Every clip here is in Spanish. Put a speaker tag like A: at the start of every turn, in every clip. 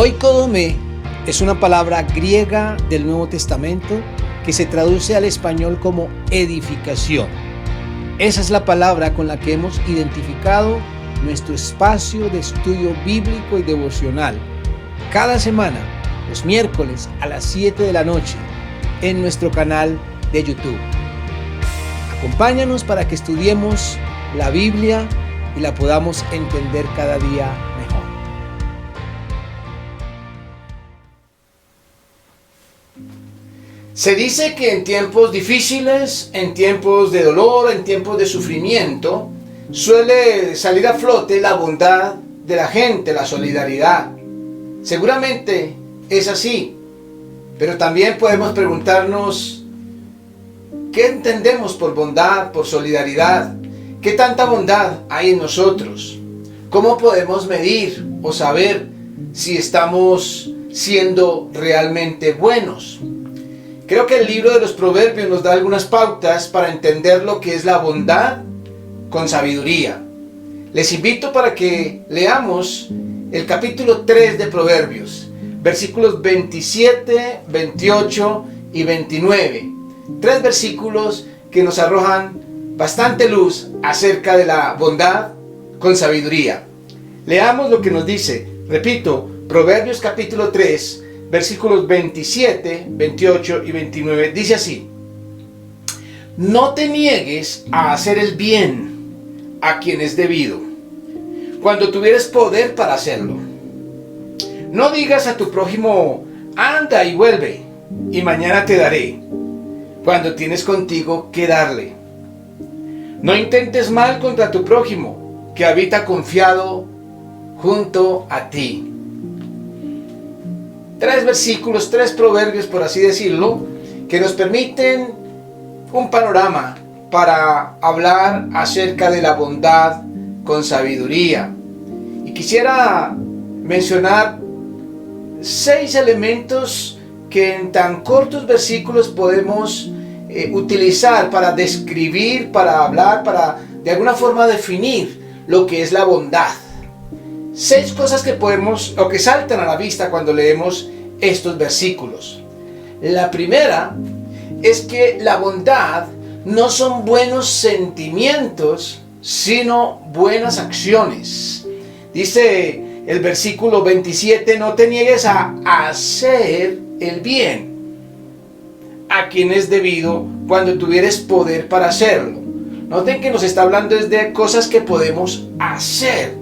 A: Oikodome es una palabra griega del Nuevo Testamento que se traduce al español como edificación. Esa es la palabra con la que hemos identificado nuestro espacio de estudio bíblico y devocional cada semana, los miércoles a las 7 de la noche, en nuestro canal de YouTube. Acompáñanos para que estudiemos la Biblia y la podamos entender cada día mejor. Se dice que en tiempos difíciles, en tiempos de dolor, en tiempos de sufrimiento, suele salir a flote la bondad de la gente, la solidaridad. Seguramente es así, pero también podemos preguntarnos, ¿qué entendemos por bondad, por solidaridad? ¿Qué tanta bondad hay en nosotros? ¿Cómo podemos medir o saber si estamos siendo realmente buenos? Creo que el libro de los Proverbios nos da algunas pautas para entender lo que es la bondad con sabiduría. Les invito para que leamos el capítulo 3 de Proverbios, versículos 27, 28 y 29. 3 versículos que nos arrojan bastante luz acerca de la bondad con sabiduría. Leamos lo que nos dice. Repito, Proverbios capítulo 3, versículos 27, 28 y 29. Dice así: No te niegues a hacer el bien a quien es debido, cuando tuvieres poder para hacerlo. No digas a tu prójimo, anda y vuelve, y mañana te daré, cuando tienes contigo que darle. No intentes mal contra tu prójimo, que habita confiado junto a ti. 3 versículos, 3 proverbios, por así decirlo, que nos permiten un panorama para hablar acerca de la bondad con sabiduría. Y quisiera mencionar 6 elementos que en tan cortos versículos podemos utilizar para describir, para hablar, para de alguna forma definir lo que es la bondad. 6 cosas que podemos o que saltan a la vista cuando leemos estos versículos. La primera es que la bondad no son buenos sentimientos, sino buenas acciones. Dice el versículo 27, no te niegues a hacer el bien a quien es debido cuando tuvieres poder para hacerlo. Noten que nos está hablando de cosas que podemos hacer.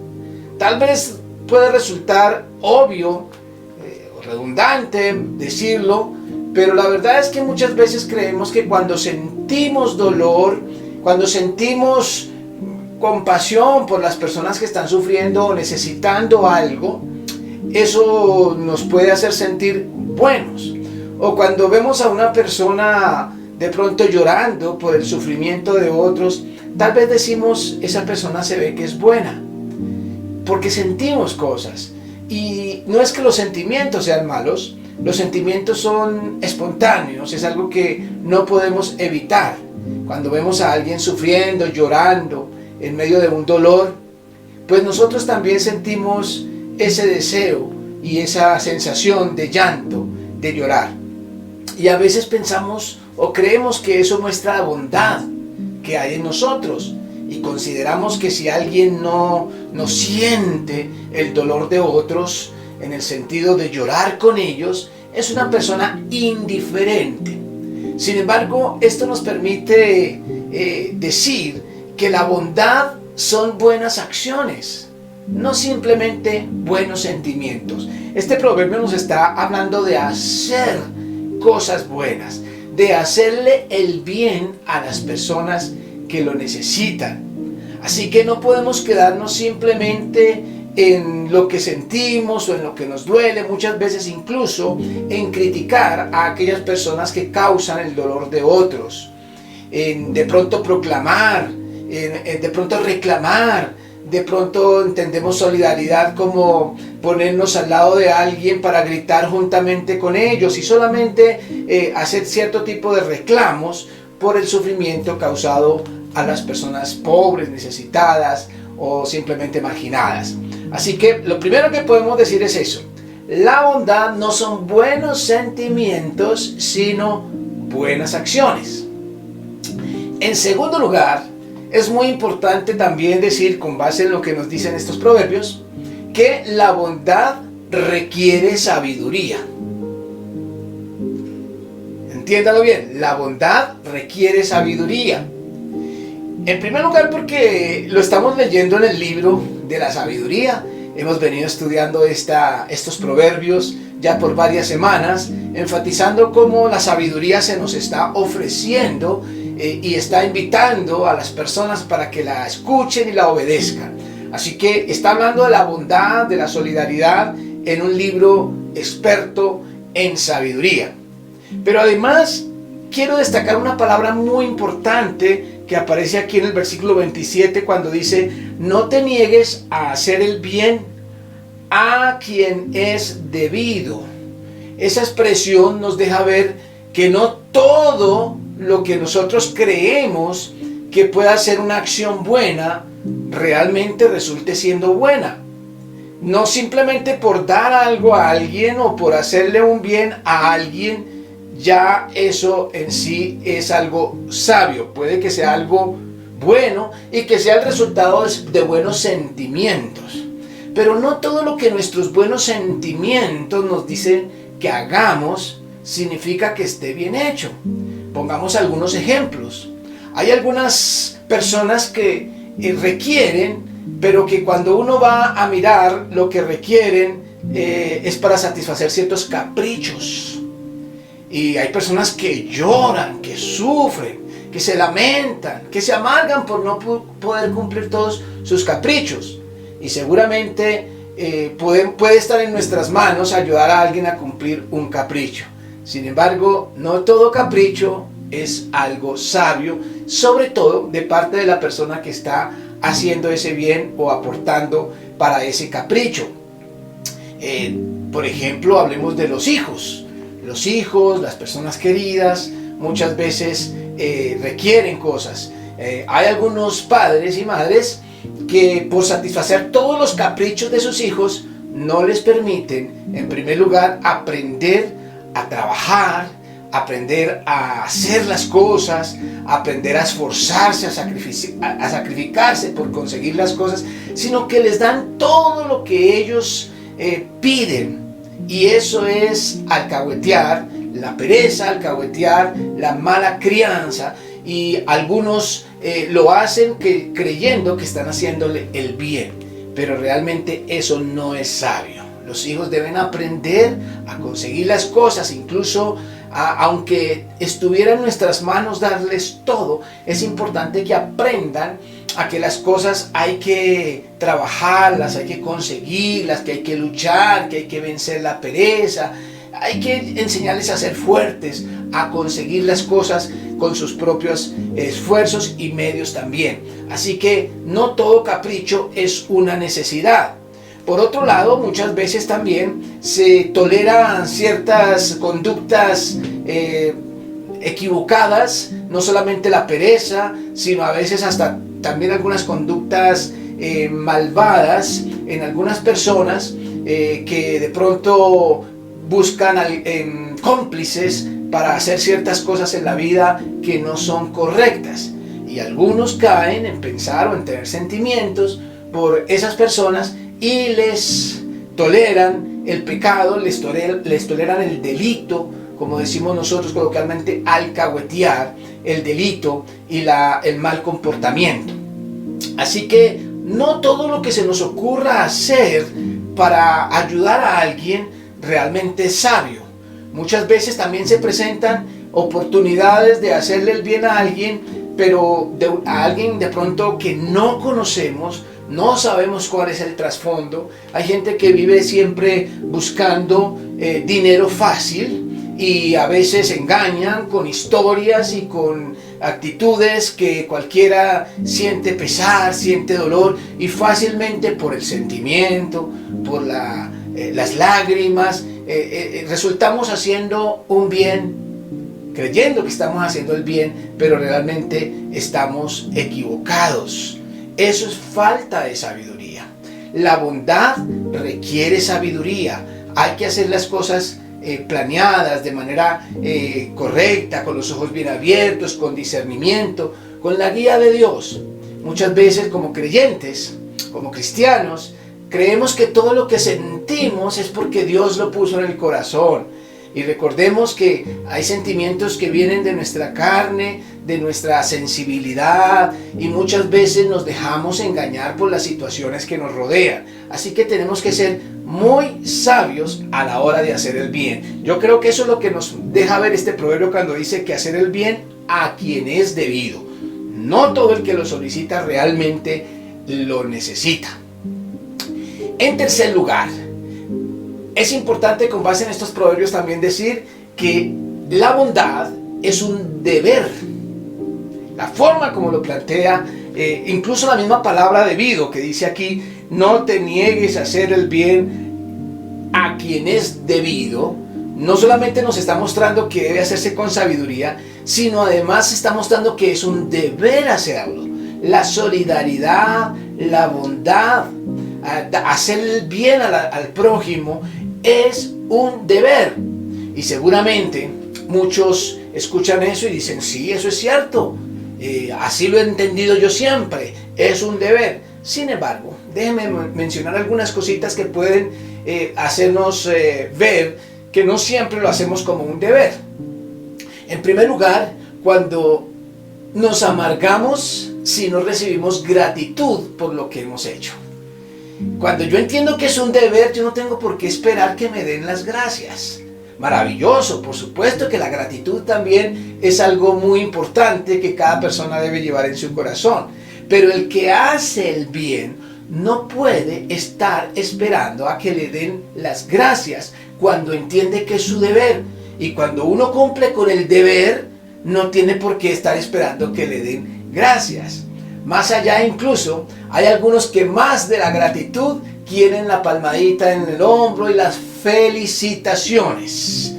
A: Tal vez puede resultar obvio o redundante decirlo, pero la verdad es que muchas veces creemos que cuando sentimos dolor, cuando sentimos compasión por las personas que están sufriendo o necesitando algo, eso nos puede hacer sentir buenos. O cuando vemos a una persona de pronto llorando por el sufrimiento de otros, tal vez decimos, esa persona se ve que es buena, porque sentimos cosas. Y no es que los sentimientos sean malos, los sentimientos son espontáneos, es algo que no podemos evitar. Cuando vemos a alguien sufriendo, llorando, en medio de un dolor, pues nosotros también sentimos ese deseo y esa sensación de llanto, de llorar. Y a veces pensamos o creemos que eso muestra la bondad que hay en nosotros. Y consideramos que si alguien no siente el dolor de otros, en el sentido de llorar con ellos, es una persona indiferente. Sin embargo, esto nos permite decir que la bondad son buenas acciones, no simplemente buenos sentimientos. Este proverbio nos está hablando de hacer cosas buenas, de hacerle el bien a las personas que lo necesitan. Así que no podemos quedarnos simplemente en lo que sentimos o en lo que nos duele, muchas veces incluso en criticar a aquellas personas que causan el dolor de otros, en de pronto proclamar, en de pronto reclamar. De pronto entendemos solidaridad como ponernos al lado de alguien para gritar juntamente con ellos y solamente hacer cierto tipo de reclamos por el sufrimiento causado a las personas pobres, necesitadas o simplemente marginadas. Así que lo primero que podemos decir es eso: La bondad no son buenos sentimientos, sino buenas acciones. En segundo lugar, es muy importante también decir, con base en lo que nos dicen estos proverbios, que la bondad requiere sabiduría. Entiéndalo bien, la bondad requiere sabiduría. En primer lugar, porque lo estamos leyendo en el libro de la sabiduría. Hemos venido estudiando estos proverbios ya por varias semanas, enfatizando cómo la sabiduría se nos está ofreciendo y está invitando a las personas para que la escuchen y la obedezcan. Así que está hablando de la bondad, de la solidaridad, en un libro experto en sabiduría. Pero además quiero destacar una palabra muy importante que aparece aquí en el versículo 27 cuando dice: no te niegues a hacer el bien a quien es debido. Esa expresión nos deja ver que no todo lo que nosotros creemos que pueda ser una acción buena realmente resulte siendo buena. No simplemente por dar algo a alguien o por hacerle un bien a alguien, ya eso en sí es algo sabio. Puede que sea algo bueno y que sea el resultado de buenos sentimientos. Pero no todo lo que nuestros buenos sentimientos nos dicen que hagamos significa que esté bien hecho. Pongamos algunos ejemplos. Hay algunas personas que requieren, pero que cuando uno va a mirar lo que requieren es para satisfacer ciertos caprichos. Y hay personas que lloran, que sufren, que se lamentan, que se amargan por no poder cumplir todos sus caprichos. Y seguramente puede estar en nuestras manos ayudar a alguien a cumplir un capricho. Sin embargo, no todo capricho es algo sabio, sobre todo de parte de la persona que está haciendo ese bien o aportando para ese capricho. Por ejemplo, hablemos de los hijos. Los hijos, las personas queridas, muchas veces requieren cosas. Hay algunos padres y madres que por satisfacer todos los caprichos de sus hijos no les permiten, en primer lugar, aprender a trabajar, aprender a hacer las cosas, aprender a esforzarse, a sacrificarse por conseguir las cosas, sino que les dan todo lo que ellos piden. Y eso es alcahuetear la pereza, alcahuetear la mala crianza. Y algunos lo hacen creyendo que están haciéndole el bien, pero realmente eso no es sabio. Los hijos deben aprender a conseguir las cosas, incluso aunque estuviera en nuestras manos darles todo, es importante que aprendan a que las cosas hay que trabajarlas, hay que conseguirlas, que hay que luchar, que hay que vencer la pereza. Hay que enseñarles a ser fuertes, a conseguir las cosas con sus propios esfuerzos y medios también. Así que no todo capricho es una necesidad. Por otro lado, muchas veces también se toleran ciertas conductas equivocadas, no solamente la pereza, sino a veces hasta también algunas conductas malvadas en algunas personas que de pronto buscan cómplices para hacer ciertas cosas en la vida que no son correctas. Y algunos caen en pensar o en tener sentimientos por esas personas y les toleran el pecado, les toleran el delito, como decimos nosotros coloquialmente, alcahuetear el delito y el mal comportamiento. Así que no todo lo que se nos ocurra hacer para ayudar a alguien realmente es sabio. Muchas veces también se presentan oportunidades de hacerle el bien a alguien, pero a alguien de pronto que no conocemos, no sabemos cuál es el trasfondo. Hay gente que vive siempre buscando dinero fácil y a veces engañan con historias y con actitudes que cualquiera siente pesar, siente dolor, y fácilmente por el sentimiento, por las lágrimas, resultamos haciendo un bien, creyendo que estamos haciendo el bien, pero realmente estamos equivocados. Eso es falta de sabiduría. La bondad requiere sabiduría. hay que hacer las cosas planeadas, de manera correcta, con los ojos bien abiertos, con discernimiento, con la guía de Dios. Muchas veces como creyentes, como cristianos, creemos que todo lo que sentimos es porque Dios lo puso en el corazón. Y recordemos que hay sentimientos que vienen de nuestra carne, de nuestra sensibilidad, y muchas veces nos dejamos engañar por las situaciones que nos rodean. Así que tenemos que ser muy sabios a la hora de hacer el bien. Yo creo que eso es lo que nos deja ver este proverbio cuando dice que hacer el bien a quien es debido. No todo el que lo solicita realmente lo necesita. En tercer lugar, es importante con base en estos proverbios también decir que la bondad es un deber. La forma como lo plantea, incluso la misma palabra debido que dice aquí, no te niegues a hacer el bien a quien es debido, no solamente nos está mostrando que debe hacerse con sabiduría, sino además está mostrando que es un deber hacerlo. La solidaridad, la bondad, hacer el bien al prójimo es un deber. Y seguramente muchos escuchan eso y dicen, sí, eso es cierto, así lo he entendido yo siempre, es un deber. Sin embargo, déjenme mencionar algunas cositas que pueden hacernos ver que no siempre lo hacemos como un deber. En primer lugar, cuando nos amargamos si no recibimos gratitud por lo que hemos hecho. Cuando yo entiendo que es un deber, yo no tengo por qué esperar que me den las gracias. Maravilloso, por supuesto que la gratitud también es algo muy importante que cada persona debe llevar en su corazón. Pero el que hace el bien no puede estar esperando a que le den las gracias cuando entiende que es su deber. Y cuando uno cumple con el deber, no tiene por qué estar esperando que le den gracias. Más allá incluso, hay algunos que más de la gratitud quieren la palmadita en el hombro y las felicitaciones.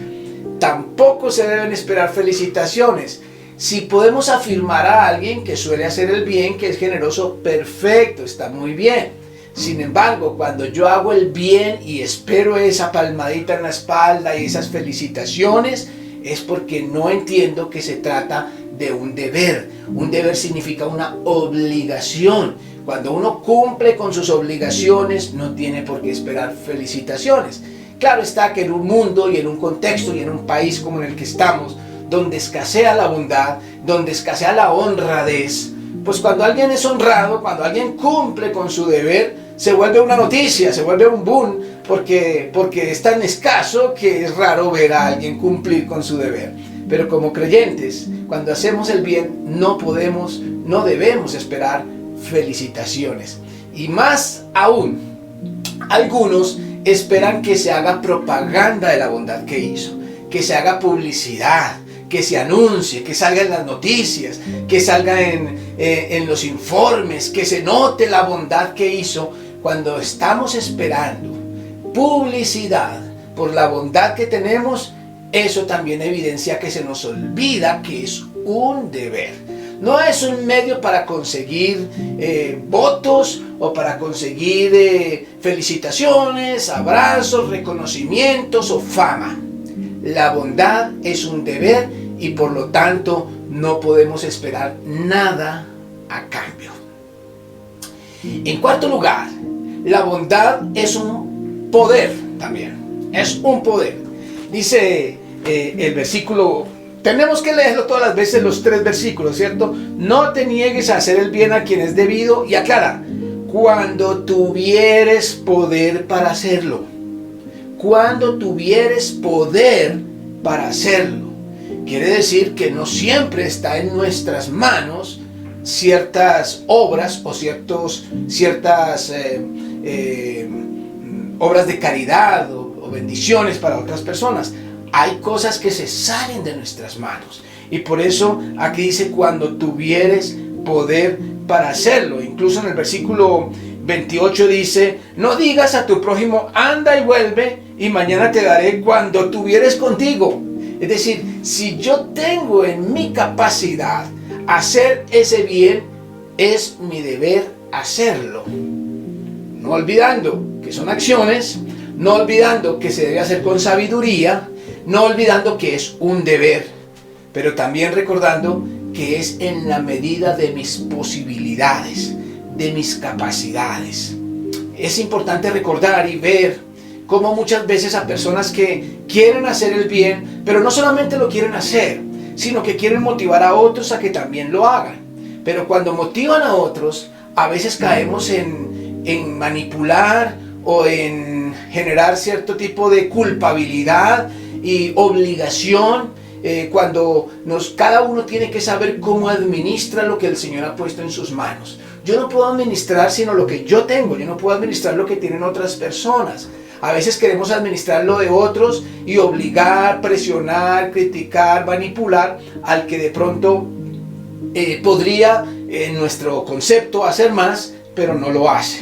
A: Tampoco se deben esperar felicitaciones. Si podemos afirmar a alguien que suele hacer el bien, que es generoso, perfecto, está muy bien. Sin embargo, cuando yo hago el bien y espero esa palmadita en la espalda y esas felicitaciones, es porque no entiendo que se trata de un deber. Un deber significa una obligación. Cuando uno cumple con sus obligaciones, no tiene por qué esperar felicitaciones. Claro está que en un mundo y en un contexto y en un país como en el que estamos, donde escasea la bondad, donde escasea la honradez, pues cuando alguien es honrado, cuando alguien cumple con su deber, se vuelve una noticia, se vuelve un boom, porque es tan escaso que es raro ver a alguien cumplir con su deber. Pero como creyentes, cuando hacemos el bien, no debemos esperar felicitaciones. Y más aún, algunos esperan que se haga propaganda de la bondad que hizo, que se haga publicidad, que se anuncie, que salga en las noticias, que salga en los informes, que se note la bondad que hizo. Cuando estamos esperando publicidad por la bondad que tenemos, eso también evidencia que se nos olvida que es un deber. No es un medio para conseguir votos o para conseguir felicitaciones, abrazos, reconocimientos o fama. La bondad es un deber y por lo tanto no podemos esperar nada a cambio. En cuarto lugar, la bondad es un poder también. Es un poder. Dice el versículo, tenemos que leerlo todas las veces, los 3 versículos, ¿cierto? No te niegues a hacer el bien a quien es debido, y aclara, cuando tuvieres poder para hacerlo. Cuando tuvieres poder para hacerlo. Quiere decir que no siempre está en nuestras manos ciertas obras o ciertas obras de caridad o bendiciones para otras personas. Hay cosas que se salen de nuestras manos. Y por eso aquí dice cuando tuvieres poder para hacerlo. Incluso en el versículo 28 dice, no digas a tu prójimo, anda y vuelve, y mañana te daré cuando tuvieres contigo. Es decir, si yo tengo en mi capacidad hacer ese bien, es mi deber hacerlo. No olvidando que son acciones, no olvidando que se debe hacer con sabiduría, no olvidando que es un deber, pero también recordando que es en la medida de mis posibilidades, de mis capacidades. Es importante recordar y ver cómo muchas veces a personas que quieren hacer el bien, pero no solamente lo quieren hacer, sino que quieren motivar a otros a que también lo hagan. Pero cuando motivan a otros, a veces caemos en manipular o en generar cierto tipo de culpabilidad y obligación, cuando cada uno tiene que saber cómo administra lo que el Señor ha puesto en sus manos. Yo no puedo administrar sino lo que yo tengo, yo no puedo administrar lo que tienen otras personas. A veces queremos administrar lo de otros y obligar, presionar, criticar, manipular al que de pronto podría, en nuestro concepto, hacer más, pero no lo hace.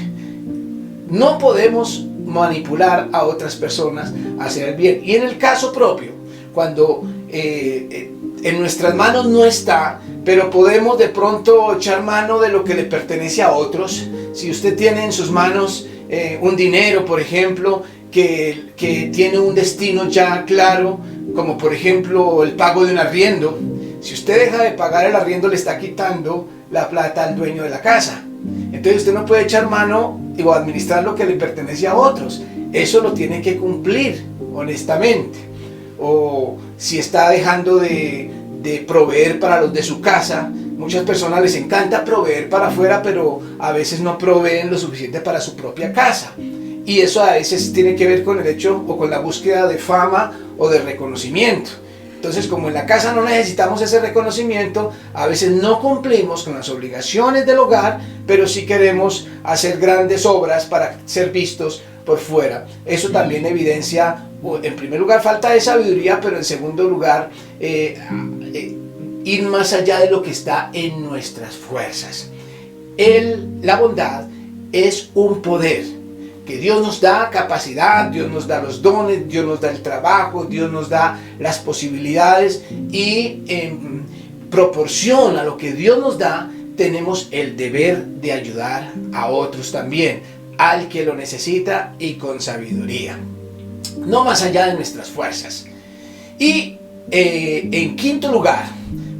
A: No podemos manipular a otras personas a hacer el bien. Y en el caso propio, cuando en nuestras manos no está, pero podemos de pronto echar mano de lo que le pertenece a otros. Si usted tiene en sus manos un dinero, por ejemplo, que tiene un destino ya claro, como por ejemplo el pago de un arriendo, si usted deja de pagar el arriendo, le está quitando la plata al dueño de la casa. Entonces usted no puede echar mano o administrar lo que le pertenece a otros. Eso lo tiene que cumplir honestamente. O si está dejando de proveer para los de su casa. Muchas personas les encanta proveer para afuera, pero a veces no proveen lo suficiente para su propia casa. Y eso a veces tiene que ver con el hecho o con la búsqueda de fama o de reconocimiento. Entonces, como en la casa no necesitamos ese reconocimiento, a veces no cumplimos con las obligaciones del hogar, pero sí queremos hacer grandes obras para ser vistos por fuera. Eso también evidencia, en primer lugar, falta de sabiduría, pero en segundo lugar, ir más allá de lo que está en nuestras fuerzas. La bondad es un poder que Dios nos da capacidad, Dios nos da los dones, Dios nos da el trabajo, Dios nos da las posibilidades, y en proporción a lo que Dios nos da, tenemos el deber de ayudar a otros también, al que lo necesita, y con sabiduría, no más allá de nuestras fuerzas. Y en quinto lugar,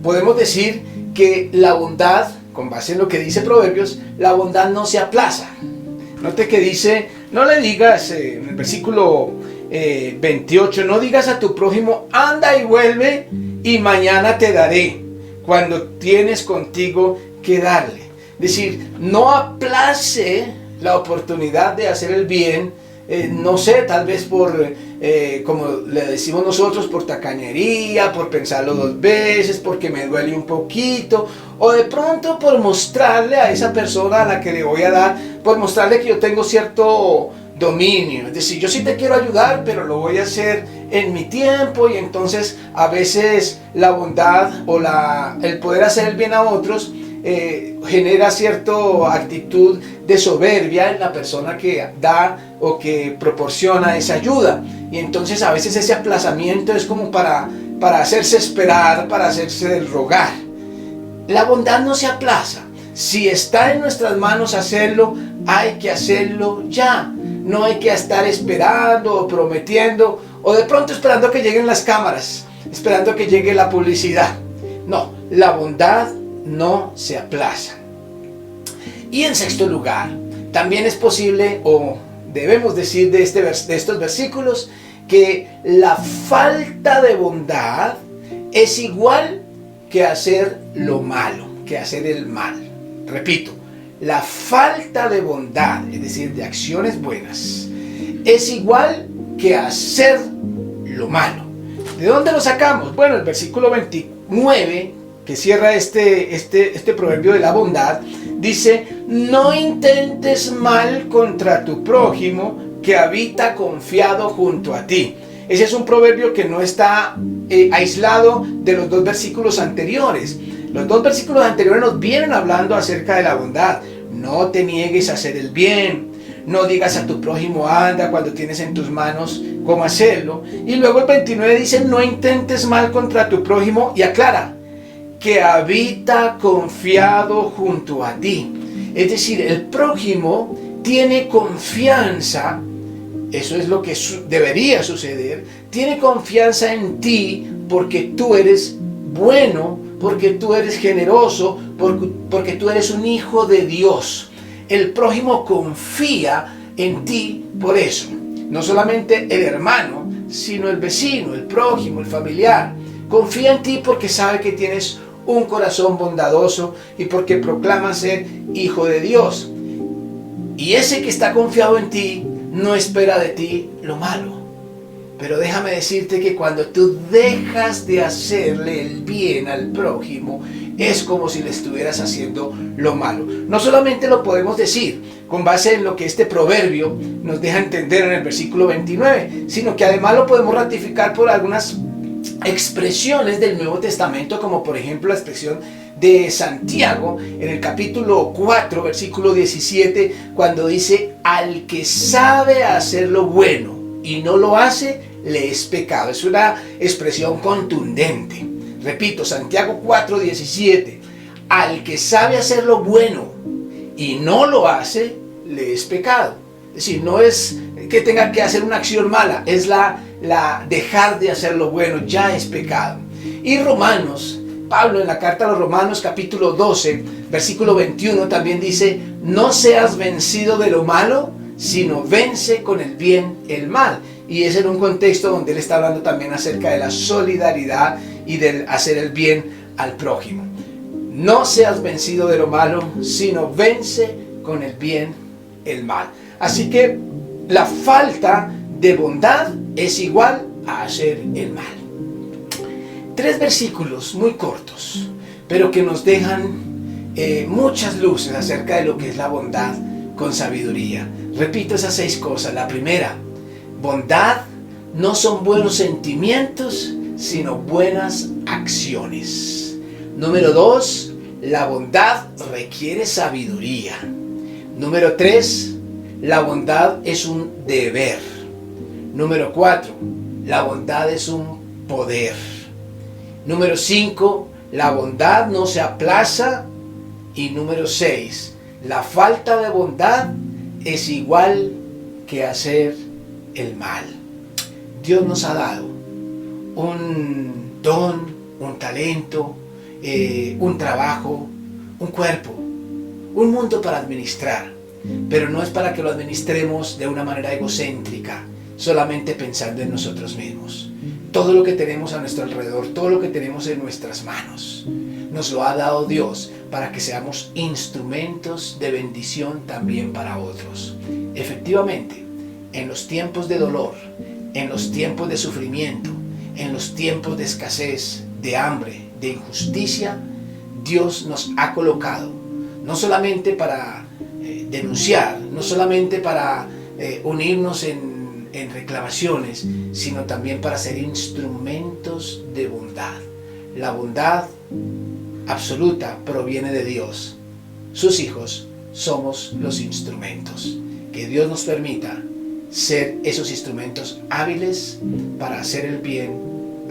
A: podemos decir que la bondad, con base en lo que dice Proverbios, la bondad no se aplaza. Note que dice, no le digas, en el versículo 28, no digas a tu prójimo, anda y vuelve y mañana te daré, cuando tienes contigo que darle. Es decir, no aplace la oportunidad de hacer el bien, no sé, tal vez por, como le decimos nosotros, por tacañería, por pensarlo dos veces, porque me duele un poquito, o de pronto por mostrarle a esa persona a la que le voy a dar, por mostrarle que yo tengo cierto dominio. Es decir, yo sí te quiero ayudar, pero lo voy a hacer en mi tiempo, y entonces a veces la bondad o el poder hacer el bien a otros genera cierta actitud de soberbia en la persona que da o que proporciona esa ayuda, y entonces a veces ese aplazamiento es como para hacerse esperar, para hacerse del rogar. La bondad no se aplaza. Si está en nuestras manos hacerlo, hay que hacerlo ya. No hay que estar esperando o prometiendo, o de pronto esperando que lleguen las cámaras, esperando que llegue la publicidad. No, la bondad no se aplaza. Y en sexto lugar, también es posible, o debemos decir de estos versículos, que la falta de bondad es igual que hacer lo malo, que hacer el mal. Repito, la falta de bondad, es decir, de acciones buenas, es igual que hacer lo malo. ¿De dónde lo sacamos? Bueno, el versículo 29, que cierra este proverbio de la bondad, dice, no intentes mal contra tu prójimo que habita confiado junto a ti. Ese es un proverbio que no está aislado de los dos versículos anteriores. Los dos versículos anteriores nos vienen hablando acerca de la bondad. No te niegues a hacer el bien. No digas a tu prójimo, anda, cuando tienes en tus manos cómo hacerlo. Y luego el 29 dice, no intentes mal contra tu prójimo, y aclara, que habita confiado junto a ti. Es decir, el prójimo tiene confianza eso es lo que debería suceder, tiene confianza en ti porque tú eres bueno, porque tú eres generoso, porque tú eres un hijo de Dios. El prójimo confía en ti por eso. No solamente el hermano, sino el vecino, el prójimo, el familiar. Confía en ti porque sabe que tienes un corazón bondadoso y porque proclama ser hijo de Dios. Y ese que está confiado en ti no espera de ti lo malo. Pero déjame decirte que cuando tú dejas de hacerle el bien al prójimo, es como si le estuvieras haciendo lo malo. No solamente lo podemos decir con base en lo que este proverbio nos deja entender en el versículo 29, sino que además lo podemos ratificar por algunas expresiones del Nuevo Testamento, como por ejemplo la expresión de Santiago en el capítulo 4, versículo 17, cuando dice: al que sabe hacer lo bueno y no lo hace, le es pecado. Es una expresión contundente. Repito, Santiago 4, 17. Al que sabe hacer lo bueno y no lo hace, le es pecado. Es decir, no es que tenga que hacer una acción mala, es la dejar de hacer lo bueno, ya es pecado. Y Romanos, Pablo en la carta a los Romanos capítulo 12, versículo 21 también dice: no seas vencido de lo malo, sino vence con el bien el mal. Y es en un contexto donde él está hablando también acerca de la solidaridad y del hacer el bien al prójimo. No seas vencido de lo malo, sino vence con el bien el mal. Así que la falta de bondad es igual a hacer el mal. 3 versículos muy cortos, pero que nos dejan muchas luces acerca de lo que es la bondad con sabiduría. Repito esas 6 cosas. La primera: bondad no son buenos sentimientos, sino buenas acciones. Número 2, la bondad requiere sabiduría. Número 3, la bondad es un deber. Número 4, la bondad es un poder. Número 5, la bondad no se aplaza. Y número 6, la falta de bondad es igual que hacer el mal. Dios nos ha dado un don, un talento, un trabajo, un cuerpo, un mundo para administrar, pero no es para que lo administremos de una manera egocéntrica, solamente pensando en nosotros mismos. Todo lo que tenemos a nuestro alrededor, todo lo que tenemos en nuestras manos, nos lo ha dado Dios para que seamos instrumentos de bendición también para otros. Efectivamente, en los tiempos de dolor, en los tiempos de sufrimiento, en los tiempos de escasez, de hambre, de injusticia, Dios nos ha colocado, no solamente para denunciar, no solamente para unirnos en reclamaciones, sino también para ser instrumentos de bondad. La bondad absoluta proviene de Dios. Sus hijos somos los instrumentos. Que Dios nos permita ser esos instrumentos hábiles para hacer el bien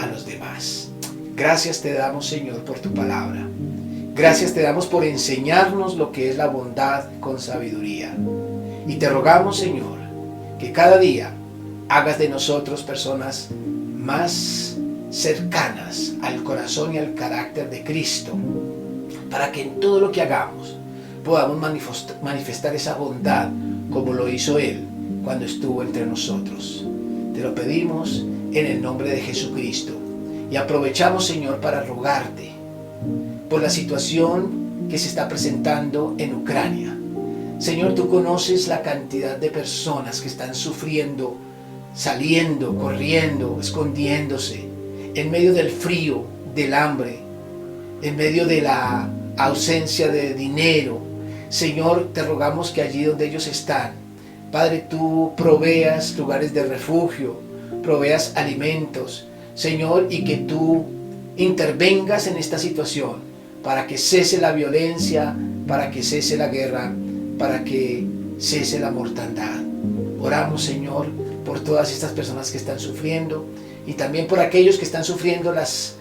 A: a los demás. Gracias te damos, Señor, por tu palabra. Gracias te damos por enseñarnos lo que es la bondad con sabiduría. Y te rogamos, Señor, que cada día hagas de nosotros personas más cercanas al corazón y al carácter de Cristo, para que en todo lo que hagamos podamos manifestar esa bondad como lo hizo Él cuando estuvo entre nosotros. Te lo pedimos en el nombre de Jesucristo y aprovechamos, Señor, para rogarte por la situación que se está presentando en Ucrania. Señor, tú conoces la cantidad de personas que están sufriendo, saliendo, corriendo, escondiéndose, en medio del frío, del hambre, en medio de la ausencia de dinero. Señor, te rogamos que allí donde ellos están, Padre, tú proveas lugares de refugio, proveas alimentos, Señor, y que tú intervengas en esta situación para que cese la violencia, para que cese la guerra, para que cese la mortandad. Oramos, Señor, por todas estas personas que están sufriendo y también por aquellos que están sufriendo las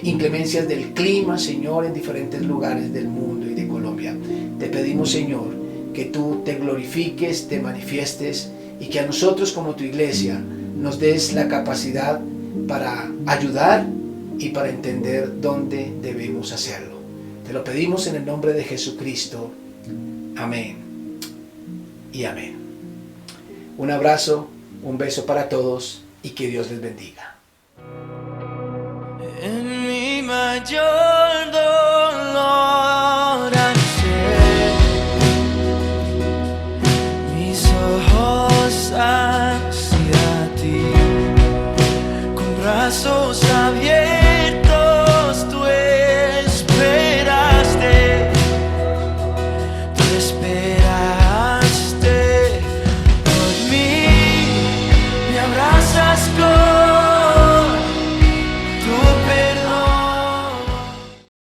A: inclemencias del clima, Señor, en diferentes lugares del mundo y de Colombia. Te pedimos, Señor, que tú te glorifiques, te manifiestes y que a nosotros como tu iglesia nos des la capacidad para ayudar y para entender dónde debemos hacerlo. Te lo pedimos en el nombre de Jesucristo. Amén y amén. Un abrazo, un beso para todos y que Dios les bendiga.
B: En mi mayor dolor